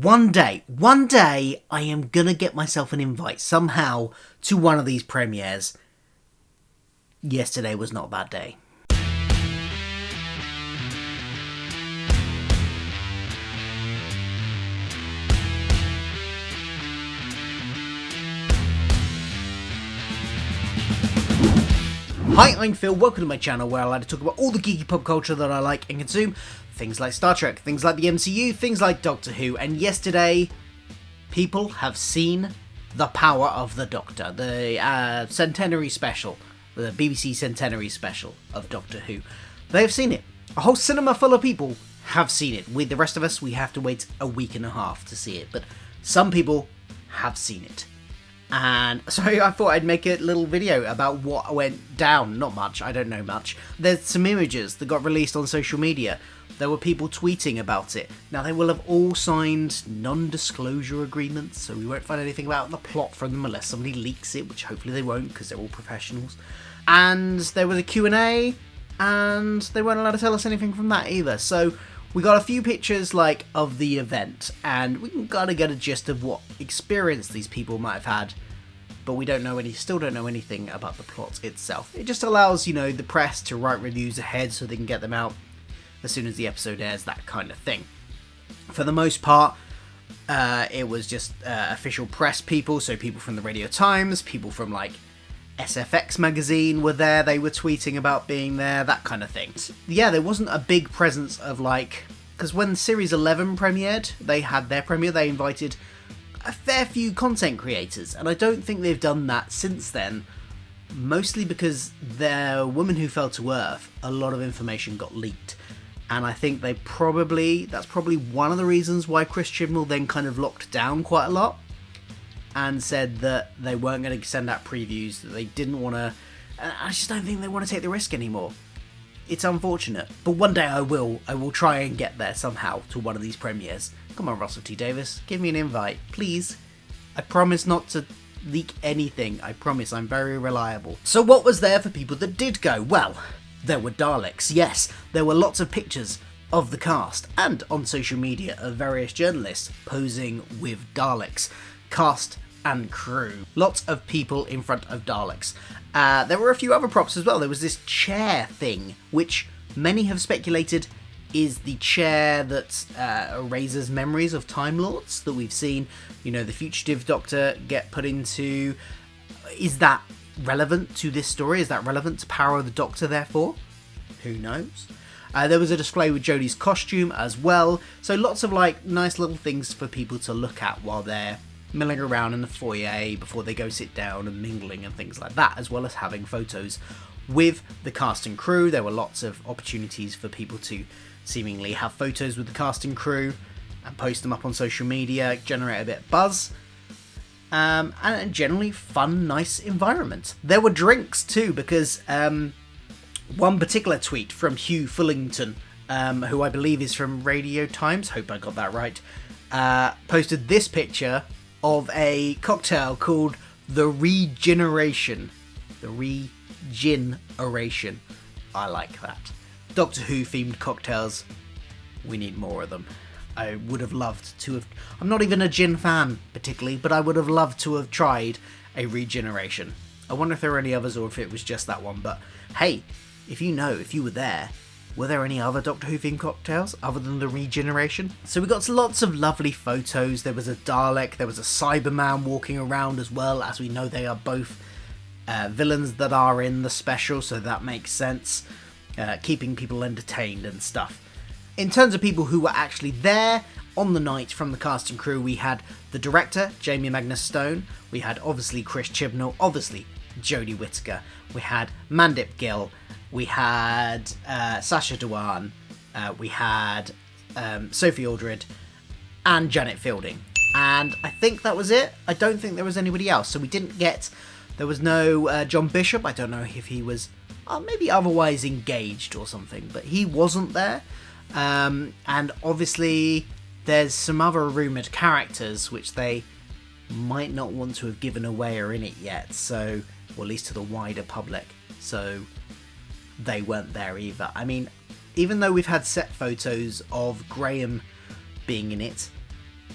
one day, I am gonna get myself an invite somehow to one of these premieres. Yesterday was not a bad day. Hi, I'm Phil, welcome to my channel where I like to talk about all the geeky pop culture that I like and consume. Things like Star Trek, things like the MCU, things like Doctor Who, and yesterday, people have seen The Power of the Doctor, the centenary special, the BBC centenary special of Doctor Who. They have seen it. A whole cinema full of people have seen it. With the rest of us, we have to wait a week and a half to see it, but some people have seen it. And so I thought I'd make a little video about what went down. Not much, I don't know much. There's some images that got released on social media. There were people tweeting about it. Now, they will have all signed non-disclosure agreements, so we won't find anything about the plot from them unless somebody leaks it, which hopefully they won't, because they're all professionals. And there was a Q&A, and they weren't allowed to tell us anything from that either. So we got a few pictures of the event, and we can kind of get a gist of what experience these people might have had, but we still don't know anything about the plot itself. It just allows, the press to write reviews ahead so they can get them out as soon as the episode airs, that kind of thing. For the most part, it was just official press people, so people from the Radio Times, people from SFX magazine were there, they were tweeting about being there, that kind of thing. Yeah, there wasn't a big presence of because when Series 11 premiered, they had their premiere, they invited a fair few content creators, and I don't think they've done that since then, mostly because their Woman Who Fell to Earth, a lot of information got leaked, and I think that's probably one of the reasons why Chris Chibnall then kind of locked down quite a lot, and said that they weren't going to send out previews, that they didn't want to. I just don't think they want to take the risk anymore. It's unfortunate, but one day I will try and get there somehow to one of these premieres. Come on, Russell T Davies, give me an invite, please. I promise not to leak anything, I promise, I'm very reliable. So what was there for people that did go? Well, there were Daleks, yes, there were lots of pictures of the cast, and on social media of various journalists posing with Daleks. Cast and crew. Lots of people in front of Daleks. There were a few other props as well. There was this chair thing, which many have speculated is the chair that erases memories of Time Lords that we've seen, the fugitive Doctor get put into. Is that relevant to this story? Is that relevant to Power of the Doctor, therefore? Who knows? There was a display with Jodie's costume as well. So lots of nice little things for people to look at while they're milling around in the foyer before they go sit down and mingling and things like that, as well as having photos with the cast and crew. There were lots of opportunities for people to seemingly have photos with the cast and crew and post them up on social media, generate a bit of buzz, and a generally fun, nice environment. There were drinks too, because one particular tweet from Hugh Fullington, who I believe is from Radio Times, hope I got that right, posted this picture of a cocktail called the Regeneration. The Regeneration. I like that. Doctor Who themed cocktails. We need more of them. I would have loved to have. I'm not even a gin fan particularly, but I would have loved to have tried a Regeneration. I wonder if there are any others or if it was just that one. But hey, if you were there, were there any other Doctor Who themed cocktails other than the Regeneration? So we got lots of lovely photos. There was a Dalek, there was a Cyberman walking around as well, as we know they are both villains that are in the special, so that makes sense. Keeping people entertained and stuff. In terms of people who were actually there on the night from the cast and crew, we had the director, Jamie Magnus Stone. We had obviously Chris Chibnall, obviously Jodie Whittaker. We had Mandip Gill. We had Sacha Dhawan, we had Sophie Aldred, and Janet Fielding. And I think that was it. I don't think there was anybody else. So there was no John Bishop. I don't know if he was maybe otherwise engaged or something, but he wasn't there. And obviously there's some other rumoured characters which they might not want to have given away or in it yet, so, or at least to the wider public. So they weren't there either. I mean, even though we've had set photos of Graham being in it,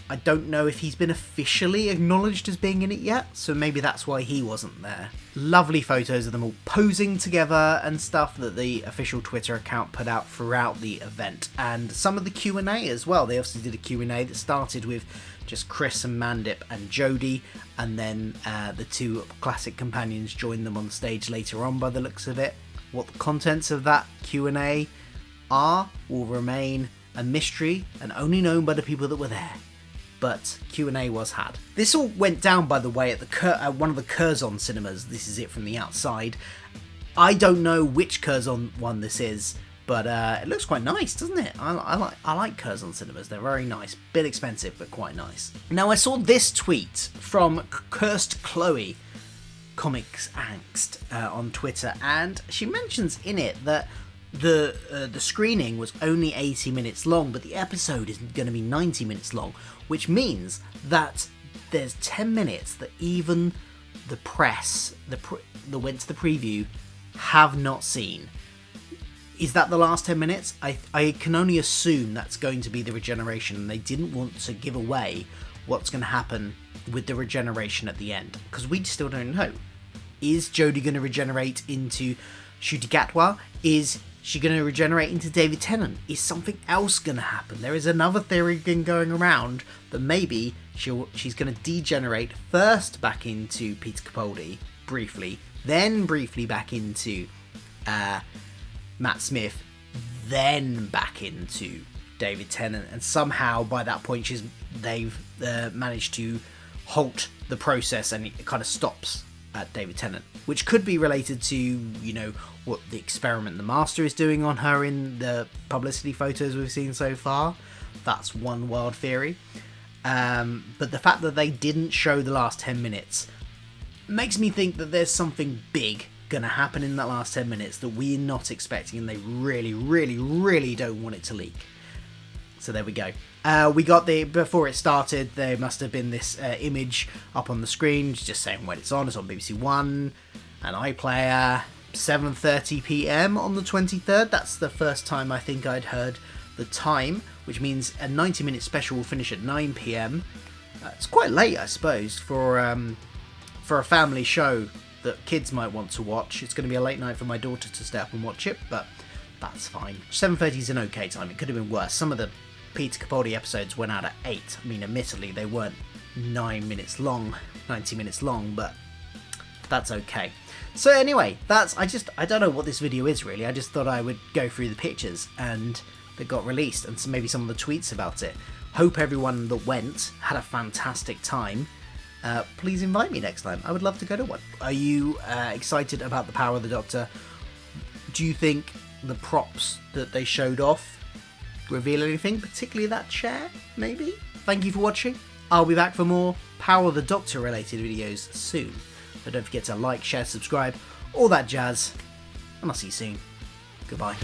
I don't know if he's been officially acknowledged as being in it yet, so maybe that's why he wasn't there. Lovely photos of them all posing together and stuff that the official Twitter account put out throughout the event, and some of the Q&A as well. They obviously did a Q&A that started with just Chris and Mandip and Jodie, and then the two classic companions joined them on stage later on by the looks of it. What the contents of that Q&A are will remain a mystery and only known by the people that were there. But Q&A was had. This all went down, by the way, at the one of the Curzon cinemas. This is it from the outside. I don't know which Curzon one this is, but it looks quite nice, doesn't it? I like Curzon cinemas. They're very nice. Bit expensive, but quite nice. Now, I saw this tweet from Cursed Chloe, Comics Angst, on Twitter, and she mentions in it that the screening was only 80 minutes long, but the episode is going to be 90 minutes long, which means that there's 10 minutes that even the press that went to the preview have not seen. Is that the last 10 minutes? I can only assume that's going to be the regeneration, and they didn't want to give away what's going to happen with the regeneration at the end, because we still don't know. Is Jodie going to regenerate into Ncuti Gatwa? Is she going to regenerate into David Tennant? Is something else going to happen? There is another theory been going around that maybe she's going to degenerate first back into Peter Capaldi briefly, then briefly back into Matt Smith, then back into David Tennant, and somehow by that point they've managed to halt the process and it kind of stops at David Tennant, which could be related to, you know, what the experiment the Master is doing on her in the publicity photos we've seen so far. That's one wild theory. But the fact that they didn't show the last 10 minutes makes me think that there's something big gonna happen in that last 10 minutes that we're not expecting, and they really, really, really don't want it to leak. So there we go. We got before it started, there must have been this image up on the screen just saying when it's on. It's on BBC One, an iPlayer, 7:30 PM on the 23rd. That's the first time I think I'd heard the time, which means a 90-minute special will finish at 9 PM. It's quite late, I suppose, for a family show that kids might want to watch. It's going to be a late night for my daughter to stay up and watch it, but that's fine. 7:30 is an okay time. It could have been worse. Some of the Peter Capaldi episodes went out at 8. I mean, admittedly, they weren't 9 minutes long, 90 minutes long, but that's okay. So anyway, I don't know what this video is really. I just thought I would go through the pictures and that got released and maybe some of the tweets about it. Hope everyone that went had a fantastic time. Please invite me next time. I would love to go to one. Are you excited about the Power of the Doctor? Do you think the props that they showed off reveal anything, particularly that chair, maybe? Thank you for watching. I'll be back for more Power of the Doctor related videos soon. So don't forget to like, share, subscribe, all that jazz, and I'll see you soon. Goodbye.